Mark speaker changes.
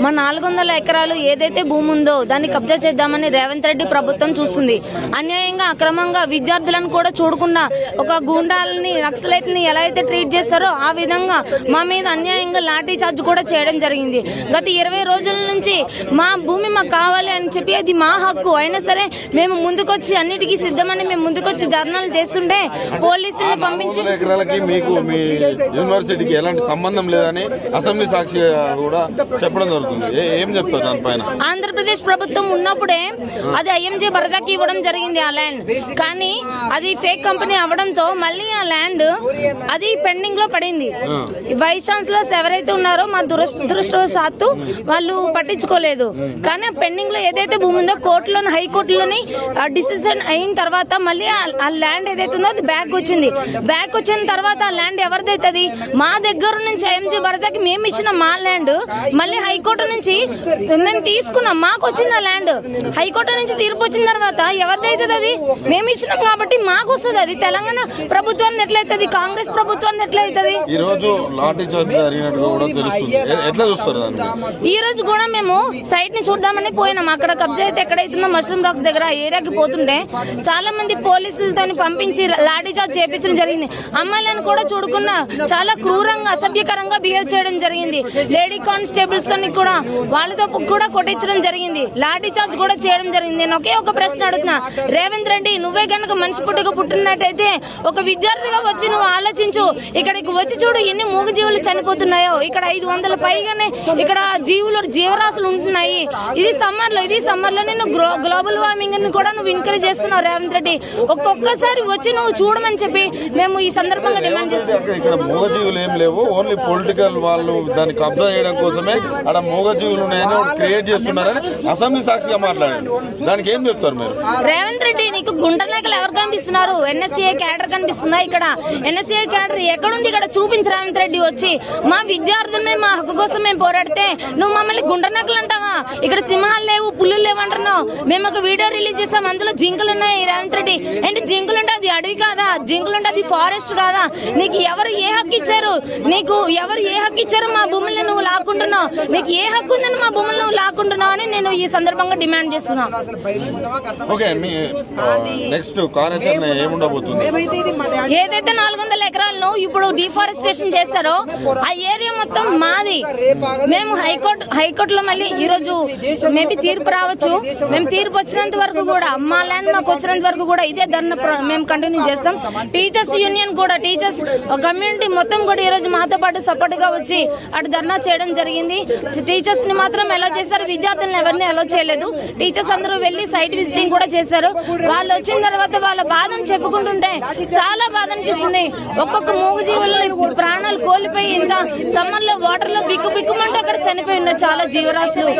Speaker 1: మా 400 ఎకరాలు ఏదైతే భూమి ఉందో దాన్ని కబ్జా చేద్దామని రేవంత్ రెడ్డి ప్రభుత్వం చూస్తుంది. అన్యాయంగా అక్రమంగా విద్యార్థులను కూడా చూడకుండా ఒక గూండాలని నక్సలైట్ని ఎలా అయితే ట్రీట్ చేస్తారో ఆ విధంగా మా మీద అన్యాయంగా లాఠీ చార్జ్ కూడా చేయడం జరిగింది. గత 20 రోజుల నుంచి మా భూమి మాకు కావాలి అని చెప్పి అది మా హక్కు అయినా సరే మేము ముందుకొచ్చి అన్నిటికీ సిద్ధమని మేము ముందుకొచ్చి ధర్నాలు చేస్తుంటే పోలీసులను పంపించి
Speaker 2: యూనివర్సిటీకి ఎలాంటి సంబంధం లేదని అసెంబ్లీ సాక్షి కూడా చెప్పడం జరుగుతుంది. ఏం చెప్తారు దానిపైన?
Speaker 1: ఆంధ్రప్రదేశ్ ప్రభుత్వం ఉన్నప్పుడే అది ఐఎంజే బరదాకి ఇవ్వడం జరిగింది ఆ ల్యాండ్. కానీ అది ఫేక్ కంపెనీ అవడంతో మళ్ళీ ఆ ల్యాండ్ అది పెండింగ్ లో పడింది. వైస్ ఛాన్సలర్స్ ఎవరైతే ఉన్నారో మా దురదృష్టవశాత్తు వాళ్ళు పట్టించుకోలేదు. కానీ పెండింగ్ లో ఏదైతే భూమి ఉందో కోర్టులోని హైకోర్టులోని డిసిజన్ అయిన తర్వాత మళ్ళీ ఆ ల్యాండ్ ఏదైతే ఉందో అది బ్యాక్ వచ్చింది. బ్యాక్ వచ్చిన తర్వాత ఆ ల్యాండ్ ఎవరిదైతుంది? మా దగ్గర నుంచి ఐఎంజే బరదాకి మేము ఇచ్చిన మా ల్యాండ్ మళ్ళీ హైకోర్టు నుంచి మేము తీసుకున్నాం, మాకు వచ్చింది ఆ ల్యాండ్. హైకోర్టు నుంచి తీర్పు వచ్చిన తర్వాత ఎవరిదైతుంది? అది మేము ఇచ్చినాం కాబట్టి మాకు వస్తుంది. అది తెలంగాణ ప్రభుత్వాన్ని ఎట్లయితుంది, కాంగ్రెస్ ప్రభుత్వాన్ని ఎట్లయితుంది? ఈ రోజు కూడా మేము సైట్ ని చూద్దామని పోయినాం. అక్కడ కబ్జా అయితే ఎక్కడైతుందో మష్రూమ్ రాక్స్ దగ్గర ఏరియాకి పోతుంటే చాలా మంది పోలీసులతో పంపించి లాఠీ చార్జ్ చేయించడం జరిగింది. అమ్మాయిలను కూడా చూడకుండా చాలా క్రూరంగా అసభ్యకరంగా బిహేవ్ చేయడం జరిగింది. లేడీ కానిస్టేబుల్స్ కూడా వాళ్ళతో కూడా కొట్టించడం జరిగింది. లాఠీ చార్జ్ కూడా చేయడం జరిగింది. నేను ఒకే ఒక ప్రశ్న అడుగుతున్నా, రేవంత్ రెడ్డి నువ్వే కనుక మనిషి పుట్టినట్టయితే ఒక విద్యార్థిగా వచ్చి నువ్వు ఆలోచించు. ఇక్కడికి వచ్చి చూడు ఎన్ని మూగజీవులు చనిపోతున్నాయో. ఇక్కడ 500 పైగానే ఇక్కడ జీవరాశులు ఉంటున్నాయి. ఇది సమ్మర్ లో నేను గ్లోబల్ వార్మింగ్ ని కూడా నువ్వు ఎంకరేజ్ చేస్తున్నావు రేవంత్ రెడ్డి. ఒక్కొక్కసారి వచ్చి నువ్వు చూడమని చెప్పి మేము ఈ సందర్భంగా డిమాండ్ చేస్తున్నాం.
Speaker 2: ఇక్కడ మూగజీవులు ఏం లేవు, ఓన్లీ పొలిటికల్ వాళ్ళు దాన్ని కబ్జా చేయడం కోసమే అక్కడ మూగజీవులు ఉన్నాయని క్రియేట్ చేస్తున్నారని అసెంబ్లీ సాక్షిగా మాట్లాడండి. దానికి ఏం చెప్తారు మీరు?
Speaker 1: రేవంత్ రెడ్డి నీకు గుంట నాయకులు ఎవరు కనిపిస్తున్నారు? ఎన్ఎస్సీఐ క్యాడర్ కనిపిస్తుందా? ఇక్కడ ఎన్ఎస్సీఐ క్యాడర్ ఎక్కడుంది? ఇక్కడ చూపించి రేవంత్ రెడ్డి వచ్చి మా విద్యార్థులని మా హక్కు కోసం మేము పోరాడితే నువ్వు మమ్మల్ని గుంట నాయకులు అంటావా? ఇక్కడ సింహాలు లేవు, పుల్లులు లేవు అంటున్నావు. మేము ఒక వీడియో రిలీజ్ చేస్తాం, అందులో జింకలు ఉన్నాయి. రేవంత్ రెడ్డి ఏంటి జింకలు అంటే అది అడవి కాదా? జింకలు అంటే అది ఫారెస్ట్ కాదా? నీకు ఎవరు ఏ హక్కు ఇచ్చారు? నీకు ఎవరు ఏ హక్కు ఇచ్చారు? మా భూములను నువ్వు లాక్కుంటున్నావు. నీకు ఏ హక్కు ఉందని మా భూములను నువ్వు లాక్కుంటున్నావు అని నేను ఈ సందర్భంగా డిమాండ్ చేస్తున్నా. ఏదైతే 400 ఎకరాలను ఇప్పుడు డిఫారెస్టేషన్ చేస్తారో ఆ ఏరియా మొత్తం మాది. మేము హైకోర్టులో మళ్ళీ ఈ రోజు మేబీ తీర్పు రావచ్చు. మేము తీర్పు వచ్చినంత వరకు కూడా మా ల్యాండ్ మాకు వచ్చినంత వరకు కూడా ఇదే ధర్నా మేము కంటిన్యూ చేస్తాం. టీచర్స్ యూనియన్ కూడా టీచర్స్ కమ్యూనిటీ మొత్తం కూడా ఈ రోజు మాతో పాటు సపోర్ట్ గా వచ్చి అటు ధర్నా చేయడం జరిగింది. టీచర్స్ ని మాత్రం అలో చేశారు, విద్యార్థులను ఎవరిని అలో చేయలేదు. టీచర్స్ అందరూ వెళ్లి సైట్ విజిటింగ్ కూడా చేశారు. వాళ్ళు వచ్చిన తర్వాత వాళ్ళ బాధను చెప్పుకుంటుంటే చాలా బాధ అనిపిస్తుంది. ఒక్కొక్క మూగజీవుల ప్రాణాలు కోల్పోయి ఇంత సమ్మర్ లో వాటర్ లో బిక్కుమంటూ అక్కడ చనిపోయి ఉన్న చాలా జీవరాశులు.